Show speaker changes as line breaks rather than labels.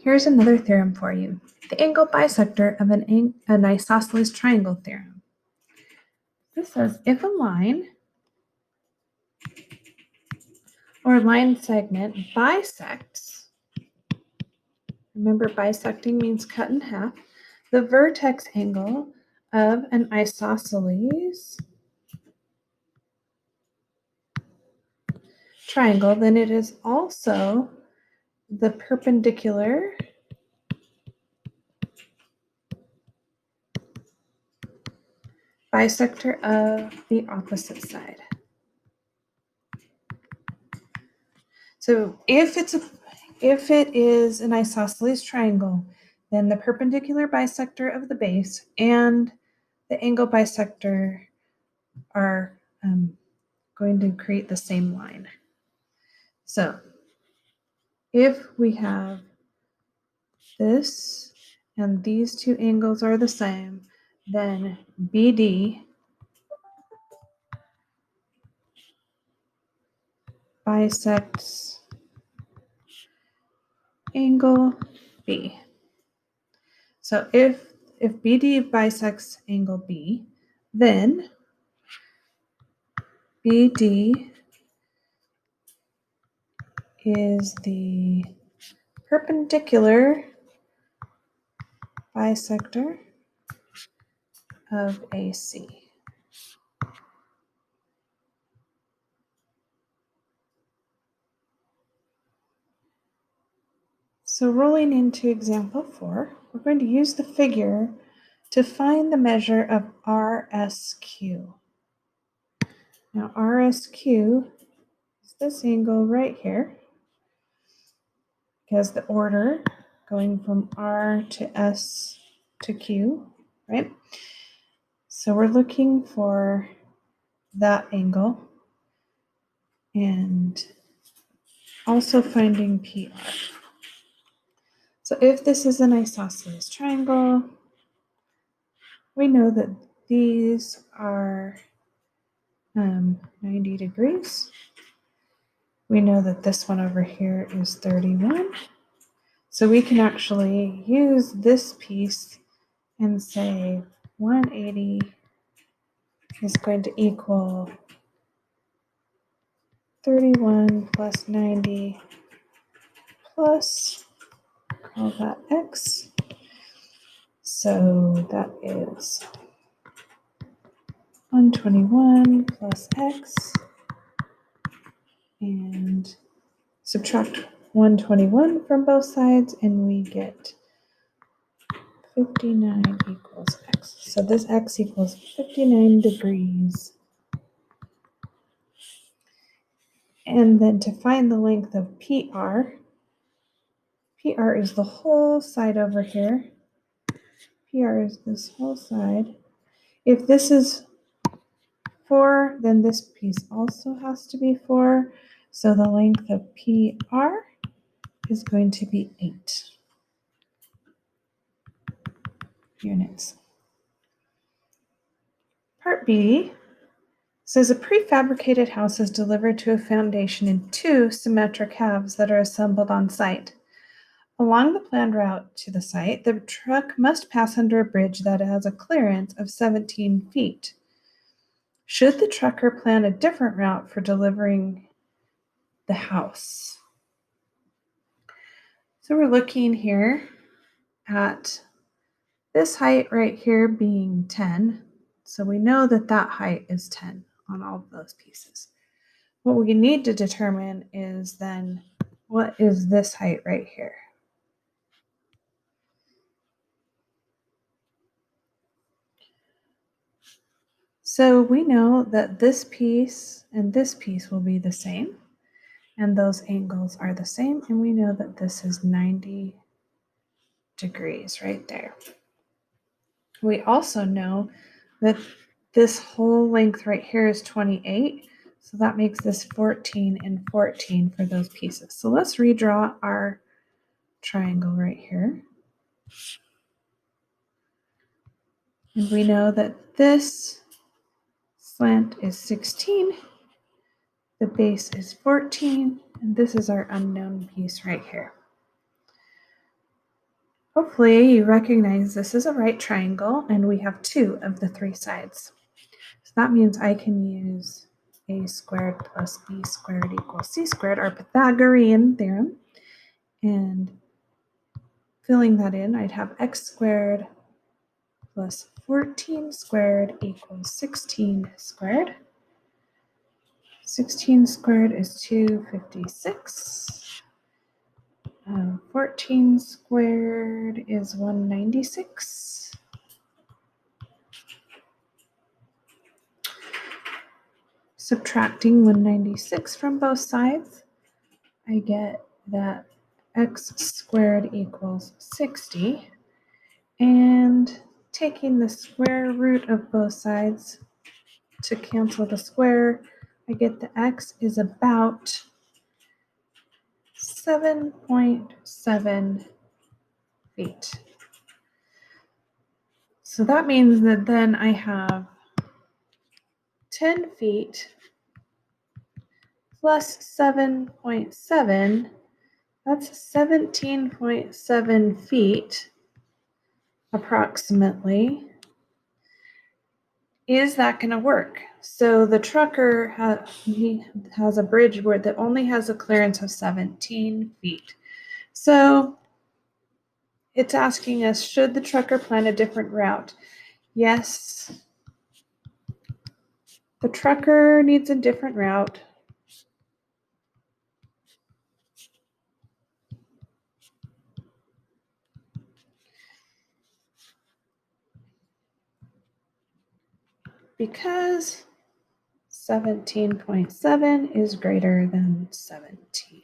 Here's another theorem for you. The angle bisector of an isosceles triangle theorem. This says if a line or line segment bisects, remember bisecting means cut in half, the vertex angle of an isosceles triangle, then it is also the perpendicular bisector of the opposite side. So if it is an isosceles triangle, then the perpendicular bisector of the base and the angle bisector are going to create the same line. So if we have this and these two angles are the same, then BD bisects angle B. So if BD bisects angle B, then BD is the perpendicular bisector of AC. So rolling into example 4, we're going to use the figure to find the measure of RSQ. Now RSQ is this angle right here, because the order going from R to S to Q, right? So we're looking for that angle and also finding PR. So if this is an isosceles triangle, we know that these are 90 degrees. We know that this one over here is 31. So we can actually use this piece and say 180 is going to equal 31 plus 90 plus, call that x. So that is 121 plus x, and subtract 121 from both sides, and we get 59 equals x. So this x equals 59 degrees. And then to find the length of PR, PR is the whole side over here. PR is this whole side. If this is 4, then this piece also has to be 4. So the length of PR is going to be 8 units. Part B says a prefabricated house is delivered to a foundation in 2 symmetric halves that are assembled on site. Along the planned route to the site, the truck must pass under a bridge that has a clearance of 17 feet. Should the trucker plan a different route for delivering the house? So we're looking here at this height right here being 10. So we know that that height is 10 on all of those pieces. What we need to determine is then what is this height right here? So we know that this piece and this piece will be the same, and those angles are the same, and we know that this is 90 degrees right there. We also know that this whole length right here is 28, so that makes this 14 and 14 for those pieces. So let's redraw our triangle right here. And we know that this slant is 16, the base is 14, and this is our unknown piece right here. Hopefully you recognize this is a right triangle and we have 2 of the 3 sides. So that means I can use a squared plus b squared equals c squared, our Pythagorean theorem. And filling that in, I'd have x squared plus 14 squared equals 16 squared. 16 squared is 256. 14 squared is 196. Subtracting 196 from both sides, I get that x squared equals 60. And taking the square root of both sides to cancel the square, I get the x is about 7.7 feet. So that means that then I have 10 feet plus 7.7, that's 17.7 feet approximately. Is that going to work? So the trucker has a bridge that only has a clearance of 17 feet. So it's asking us, should the trucker plan a different route? Yes, the trucker needs a different route. Because 17.7 is greater than 17.